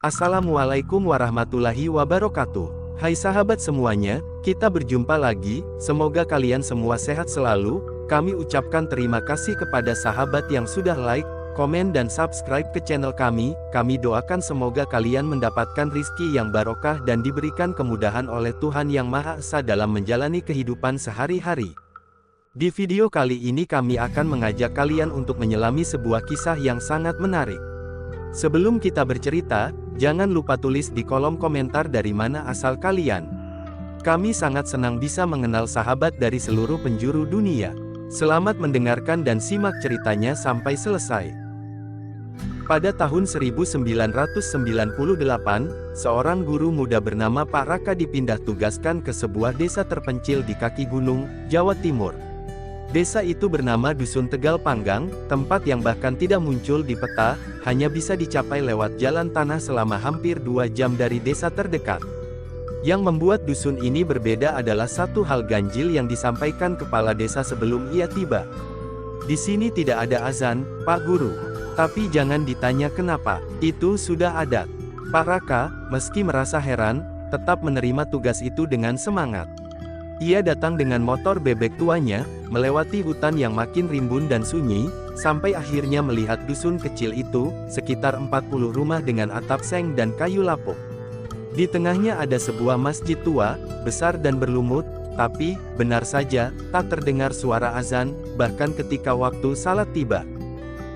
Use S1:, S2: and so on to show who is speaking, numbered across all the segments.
S1: Assalamualaikum warahmatullahi wabarakatuh. Hai sahabat semuanya, kita berjumpa lagi, semoga kalian semua sehat selalu. Kami ucapkan terima kasih kepada sahabat yang sudah like, komen dan subscribe ke channel kami. Kami doakan semoga kalian mendapatkan rizki yang barokah dan diberikan kemudahan oleh Tuhan Yang Maha Esa dalam menjalani kehidupan sehari-hari. Di video kali ini kami akan mengajak kalian untuk menyelami sebuah kisah yang sangat menarik. Sebelum kita bercerita, jangan lupa tulis di kolom komentar dari mana asal kalian. Kami sangat senang bisa mengenal sahabat dari seluruh penjuru dunia. Selamat mendengarkan dan simak ceritanya sampai selesai. Pada tahun 1998, seorang guru muda bernama Pak Raka dipindah tugaskan ke sebuah desa terpencil di kaki gunung, Jawa Timur. Desa itu bernama Dusun Tegal Panggang, tempat yang bahkan tidak muncul di peta, hanya bisa dicapai lewat jalan tanah selama hampir 2 jam dari desa terdekat. Yang membuat dusun ini berbeda adalah satu hal ganjil yang disampaikan kepala desa sebelum ia tiba. Di sini tidak ada azan, Pak Guru. Tapi jangan ditanya kenapa, itu sudah adat. Pak Raka, meski merasa heran, tetap menerima tugas itu dengan semangat. Ia datang dengan motor bebek tuanya, melewati hutan yang makin rimbun dan sunyi, sampai akhirnya melihat dusun kecil itu, sekitar 40 rumah dengan atap seng dan kayu lapuk. Di tengahnya ada sebuah masjid tua, besar dan berlumut, tapi, benar saja, tak terdengar suara azan, bahkan ketika waktu salat tiba.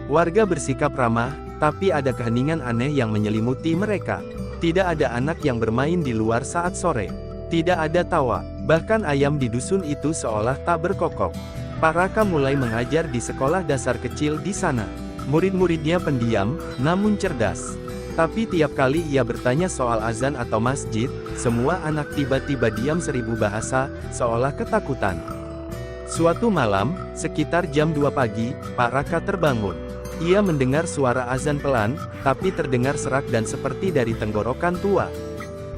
S1: Warga bersikap ramah, tapi ada keheningan aneh yang menyelimuti mereka. Tidak ada anak yang bermain di luar saat sore. Tidak ada tawa, bahkan ayam di dusun itu seolah tak berkokok. Pak Raka mulai mengajar di sekolah dasar kecil di sana. Murid-muridnya pendiam, namun cerdas. Tapi tiap kali ia bertanya soal azan atau masjid, semua anak tiba-tiba diam 1000 bahasa, seolah ketakutan. Suatu malam, sekitar jam 2 pagi, Pak Raka terbangun. Ia mendengar suara azan pelan, tapi terdengar serak dan seperti dari tenggorokan tua.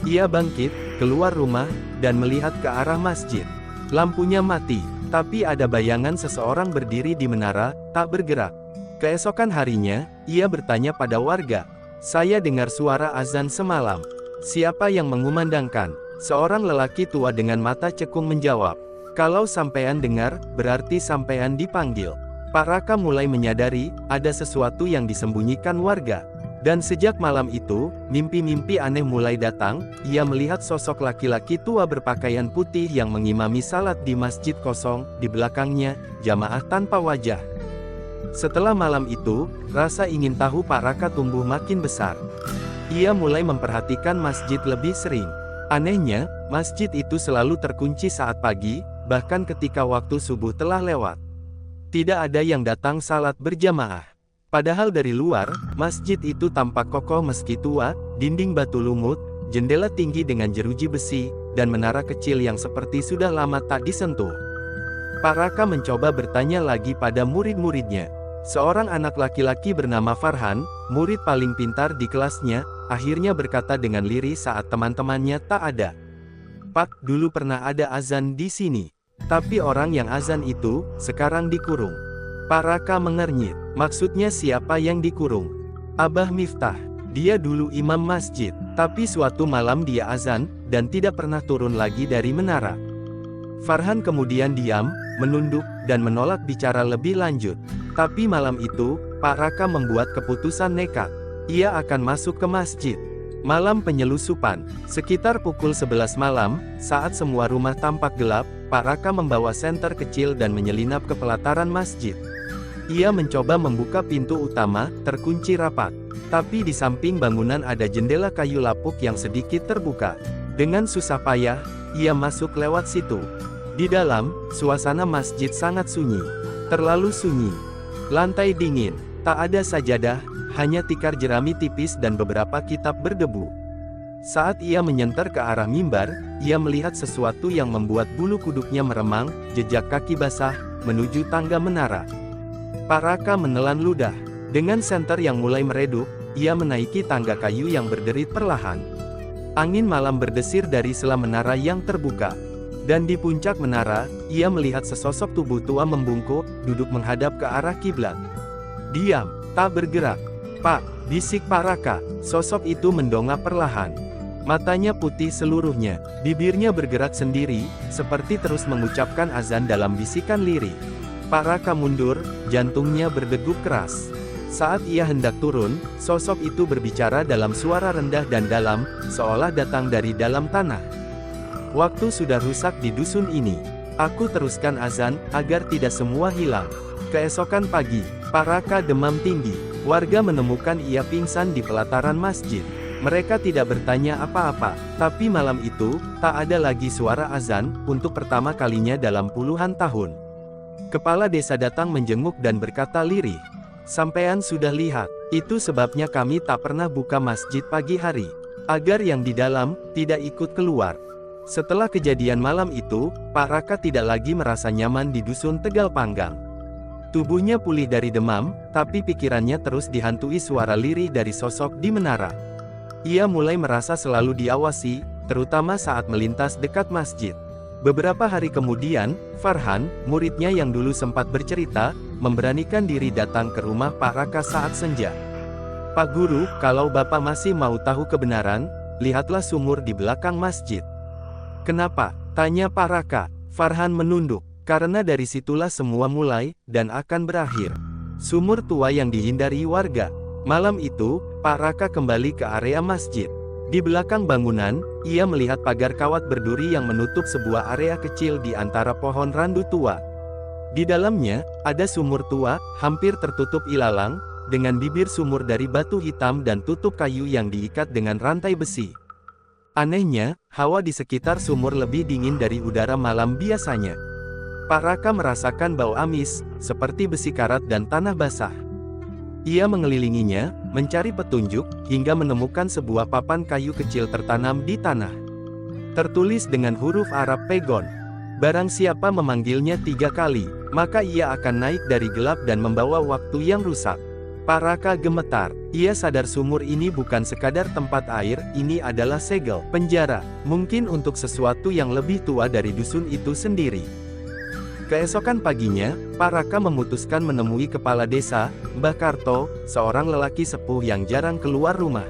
S1: Ia bangkit, keluar rumah, dan melihat ke arah masjid. Lampunya mati, tapi ada bayangan seseorang berdiri di menara, tak bergerak. Keesokan harinya, ia bertanya pada warga. Saya dengar suara azan semalam. Siapa yang mengumandangkan? Seorang lelaki tua dengan mata cekung menjawab. Kalau sampean dengar, berarti sampean dipanggil. Pak Raka mulai menyadari, ada sesuatu yang disembunyikan warga. Dan sejak malam itu, mimpi-mimpi aneh mulai datang. Ia melihat sosok laki-laki tua berpakaian putih yang mengimami salat di masjid kosong, di belakangnya, jamaah tanpa wajah. Setelah malam itu, rasa ingin tahu Pak Raka tumbuh makin besar. Ia mulai memperhatikan masjid lebih sering. Anehnya, masjid itu selalu terkunci saat pagi, bahkan ketika waktu subuh telah lewat. Tidak ada yang datang salat berjamaah. Padahal dari luar, masjid itu tampak kokoh meski tua, dinding batu lumut, jendela tinggi dengan jeruji besi, dan menara kecil yang seperti sudah lama tak disentuh. Pak Raka mencoba bertanya lagi pada murid-muridnya. Seorang anak laki-laki bernama Farhan, murid paling pintar di kelasnya, akhirnya berkata dengan lirih saat teman-temannya tak ada. Pak, dulu pernah ada azan di sini. Tapi orang yang azan itu, sekarang dikurung. Pak Raka mengernyit. Maksudnya siapa yang dikurung? Abah Miftah. Dia dulu imam masjid. Tapi suatu malam dia azan, dan tidak pernah turun lagi dari menara. Farhan kemudian diam, menunduk, dan menolak bicara lebih lanjut. Tapi malam itu, Pak Raka membuat keputusan nekat. Ia akan masuk ke masjid. Malam penyelusupan. Sekitar pukul 11 malam, saat semua rumah tampak gelap, Pak Raka membawa senter kecil dan menyelinap ke pelataran masjid. Ia mencoba membuka pintu utama, terkunci rapat. Tapi di samping bangunan ada jendela kayu lapuk yang sedikit terbuka. Dengan susah payah, ia masuk lewat situ. Di dalam, suasana masjid sangat sunyi. Terlalu sunyi. Lantai dingin. Tak ada sajadah, hanya tikar jerami tipis dan beberapa kitab berdebu. Saat ia menyentar ke arah mimbar, ia melihat sesuatu yang membuat bulu kuduknya meremang, jejak kaki basah, menuju tangga menara. Pak Raka menelan ludah. Dengan senter yang mulai meredup, ia menaiki tangga kayu yang berderit perlahan. Angin malam berdesir dari sela menara yang terbuka. Dan di puncak menara, ia melihat sesosok tubuh tua membungkuk, duduk menghadap ke arah kiblat. Diam, tak bergerak. "Pak," bisik Pak Raka. Sosok itu mendongak perlahan. Matanya putih seluruhnya, bibirnya bergerak sendiri, seperti terus mengucapkan azan dalam bisikan lirih. Pak Raka mundur, jantungnya berdegup keras. Saat ia hendak turun, sosok itu berbicara dalam suara rendah dan dalam, seolah datang dari dalam tanah. "Waktu sudah rusak di dusun ini. Aku teruskan azan, agar tidak semua hilang." Keesokan pagi, Pak Raka demam tinggi. Warga menemukan ia pingsan di pelataran masjid. Mereka tidak bertanya apa-apa, tapi malam itu, tak ada lagi suara azan, untuk pertama kalinya dalam puluhan tahun. Kepala desa datang menjenguk dan berkata lirih, "Sampean sudah lihat, itu sebabnya kami tak pernah buka masjid pagi hari, agar yang di dalam, tidak ikut keluar." Setelah kejadian malam itu, Pak Raka tidak lagi merasa nyaman di dusun Tegal Panggang. Tubuhnya pulih dari demam, tapi pikirannya terus dihantui suara lirih dari sosok di menara. Ia mulai merasa selalu diawasi, terutama saat melintas dekat masjid. Beberapa hari kemudian, Farhan, muridnya yang dulu sempat bercerita, memberanikan diri datang ke rumah Pak Raka saat senja. "Pak Guru, kalau Bapak masih mau tahu kebenaran, lihatlah sumur di belakang masjid." "Kenapa?" tanya Pak Raka. Farhan menunduk. "Karena dari situlah semua mulai, dan akan berakhir." Sumur tua yang dihindari warga. Malam itu, Pak Raka kembali ke area masjid. Di belakang bangunan, ia melihat pagar kawat berduri yang menutup sebuah area kecil di antara pohon randu tua. Di dalamnya, ada sumur tua, hampir tertutup ilalang, dengan bibir sumur dari batu hitam dan tutup kayu yang diikat dengan rantai besi. Anehnya, hawa di sekitar sumur lebih dingin dari udara malam biasanya. Pak Raka merasakan bau amis, seperti besi karat dan tanah basah. Ia mengelilinginya, mencari petunjuk, hingga menemukan sebuah papan kayu kecil tertanam di tanah. Tertulis dengan huruf Arab Pegon. Barang siapa memanggilnya 3 kali, maka ia akan naik dari gelap dan membawa waktu yang rusak. Pak Raka gemetar. Ia sadar sumur ini bukan sekadar tempat air, ini adalah segel, penjara, mungkin untuk sesuatu yang lebih tua dari dusun itu sendiri. Keesokan paginya, Pak Raka memutuskan menemui kepala desa, Mbah Karto, seorang lelaki sepuh yang jarang keluar rumah.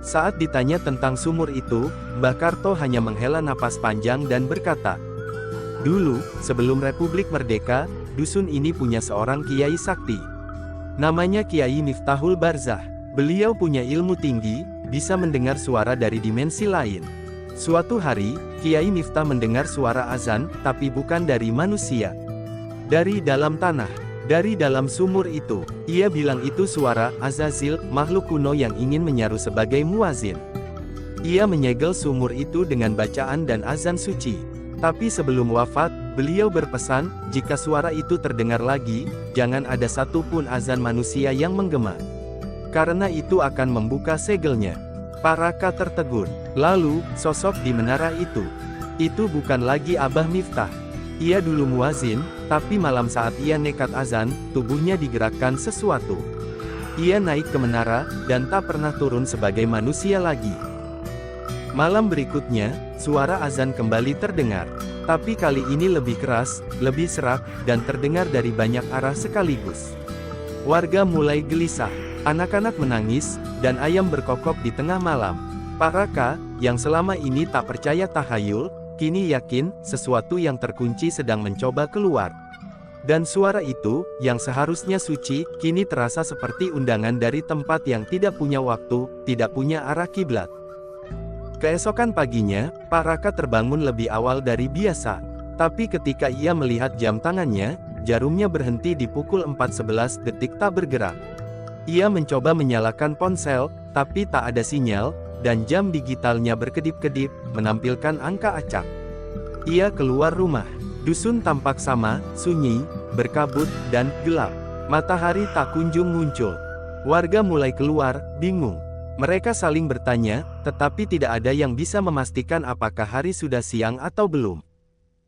S1: Saat ditanya tentang sumur itu, Mbah Karto hanya menghela napas panjang dan berkata, "Dulu, sebelum Republik Merdeka, dusun ini punya seorang kiai sakti. Namanya Kiai Miftahul Barzah. Beliau punya ilmu tinggi, bisa mendengar suara dari dimensi lain. Suatu hari, Kiai Miftah mendengar suara azan, tapi bukan dari manusia. Dari dalam tanah, dari dalam sumur itu. Ia bilang itu suara Azazil, makhluk kuno yang ingin menyaru sebagai muazin. Ia menyegel sumur itu dengan bacaan dan azan suci. Tapi sebelum wafat, beliau berpesan, jika suara itu terdengar lagi, jangan ada satupun azan manusia yang menggema. Karena itu akan membuka segelnya." Pak Raka tertegun. Lalu, sosok di menara itu bukan lagi Abah Miftah. Ia dulu muazin, tapi malam saat ia nekat azan, tubuhnya digerakkan sesuatu. Ia naik ke menara, dan tak pernah turun sebagai manusia lagi. Malam berikutnya, suara azan kembali terdengar. Tapi kali ini lebih keras, lebih serak, dan terdengar dari banyak arah sekaligus. Warga mulai gelisah. Anak-anak menangis, dan ayam berkokok di tengah malam. Pak Raka, yang selama ini tak percaya tahayul, kini yakin, sesuatu yang terkunci sedang mencoba keluar. Dan suara itu, yang seharusnya suci, kini terasa seperti undangan dari tempat yang tidak punya waktu, tidak punya arah kiblat. Keesokan paginya, Pak Raka terbangun lebih awal dari biasa. Tapi ketika ia melihat jam tangannya, jarumnya berhenti di pukul 4:11 detik tak bergerak. Ia mencoba menyalakan ponsel, tapi tak ada sinyal, dan jam digitalnya berkedip-kedip, menampilkan angka acak. Ia keluar rumah. Dusun tampak sama, sunyi, berkabut, dan gelap. Matahari tak kunjung muncul. Warga mulai keluar, bingung. Mereka saling bertanya, tetapi tidak ada yang bisa memastikan apakah hari sudah siang atau belum.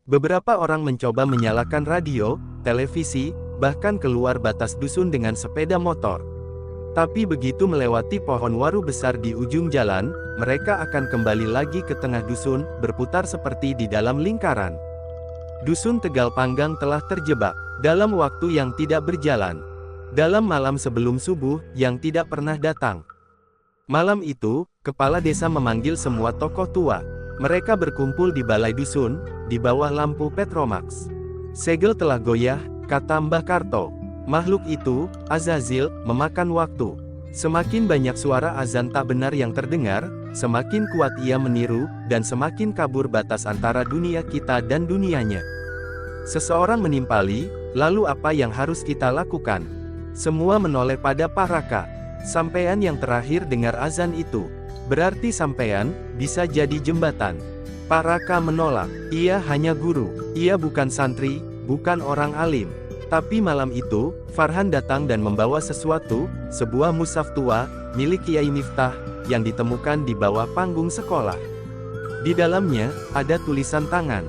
S1: Beberapa orang mencoba menyalakan radio, televisi, bahkan keluar batas dusun dengan sepeda motor. Tapi begitu melewati pohon waru besar di ujung jalan, mereka akan kembali lagi ke tengah dusun, berputar seperti di dalam lingkaran. Dusun Tegal Panggang telah terjebak dalam waktu yang tidak berjalan. Dalam malam sebelum subuh, yang tidak pernah datang. Malam itu, kepala desa memanggil semua tokoh tua. Mereka berkumpul di balai dusun, di bawah lampu Petromax. Segel telah goyah, kata Mbah Karto. Makhluk itu, Azazil, memakan waktu. Semakin banyak suara azan tak benar yang terdengar, semakin kuat ia meniru, dan semakin kabur batas antara dunia kita dan dunianya. Seseorang menimpali, lalu apa yang harus kita lakukan? Semua menoleh pada Pak Raka. Sampean yang terakhir dengar azan itu. Berarti sampean bisa jadi jembatan. Pak Raka menolak. Ia hanya guru. Ia bukan santri, bukan orang alim. Tapi malam itu, Farhan datang dan membawa sesuatu, sebuah mushaf tua, milik Kiai Miftah, yang ditemukan di bawah panggung sekolah. Di dalamnya, ada tulisan tangan.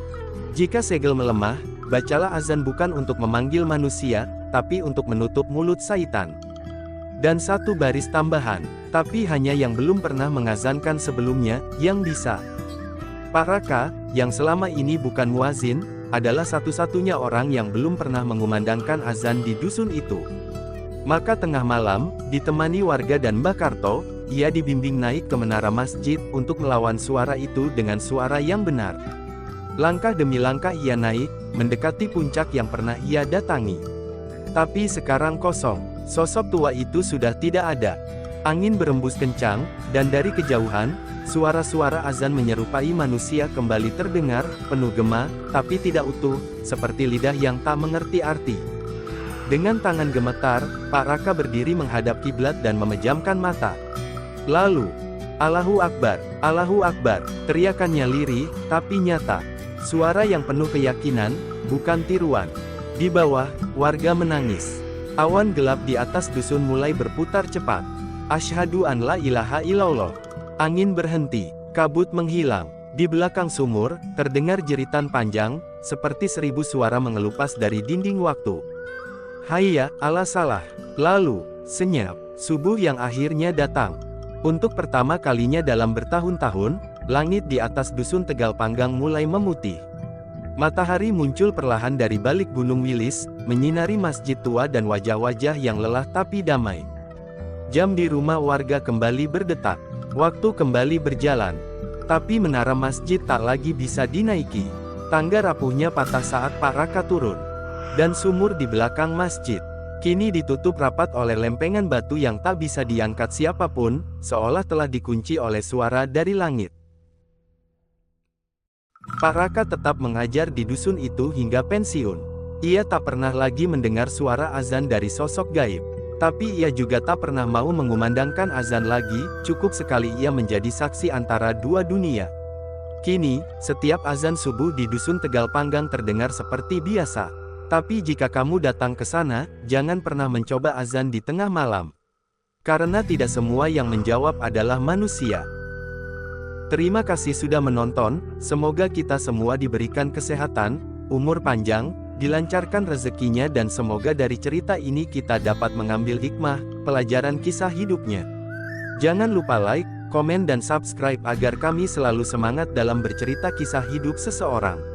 S1: Jika segel melemah, bacalah azan bukan untuk memanggil manusia, tapi untuk menutup mulut syaitan. Dan satu baris tambahan, tapi hanya yang belum pernah mengazankan sebelumnya, yang bisa. Pak Raka, yang selama ini bukan muazin, adalah satu-satunya orang yang belum pernah mengumandangkan azan di dusun itu. Maka tengah malam, ditemani warga dan Mbah Karto, ia dibimbing naik ke menara masjid untuk melawan suara itu dengan suara yang benar. Langkah demi langkah ia naik, mendekati puncak yang pernah ia datangi. Tapi sekarang kosong, sosok tua itu sudah tidak ada. Angin berembus kencang, dan dari kejauhan, suara-suara azan menyerupai manusia kembali terdengar, penuh gema, tapi tidak utuh, seperti lidah yang tak mengerti arti. Dengan tangan gemetar, Pak Raka berdiri menghadap kiblat dan memejamkan mata. Lalu, Allahu Akbar, Allahu Akbar, teriakannya lirih, tapi nyata. Suara yang penuh keyakinan, bukan tiruan. Di bawah, warga menangis. Awan gelap di atas dusun mulai berputar cepat. Asyhadu an la ilaha illallah. Angin berhenti, kabut menghilang. Di belakang sumur, terdengar jeritan panjang, seperti 1000 suara mengelupas dari dinding waktu. Hayya, ala salah. Lalu, senyap, subuh yang akhirnya datang. Untuk pertama kalinya dalam bertahun-tahun, langit di atas dusun Tegal Panggang mulai memutih. Matahari muncul perlahan dari balik Gunung Wilis, menyinari masjid tua dan wajah-wajah yang lelah tapi damai. Jam di rumah warga kembali berdetak. Waktu kembali berjalan. Tapi menara masjid tak lagi bisa dinaiki. Tangga rapuhnya patah saat Pak Raka turun. Dan sumur di belakang masjid kini ditutup rapat oleh lempengan batu yang tak bisa diangkat siapapun, seolah telah dikunci oleh suara dari langit. Pak Raka tetap mengajar di dusun itu hingga pensiun. Ia tak pernah lagi mendengar suara azan dari sosok gaib. Tapi ia juga tak pernah mau mengumandangkan azan lagi, cukup sekali ia menjadi saksi antara dua dunia. Kini, setiap azan subuh di dusun Tegal Panggang terdengar seperti biasa. Tapi jika kamu datang ke sana, jangan pernah mencoba azan di tengah malam. Karena tidak semua yang menjawab adalah manusia. Terima kasih sudah menonton, semoga kita semua diberikan kesehatan, umur panjang, dilancarkan rezekinya dan semoga dari cerita ini kita dapat mengambil hikmah, pelajaran kisah hidupnya. Jangan lupa like, komen dan subscribe agar kami selalu semangat dalam bercerita kisah hidup seseorang.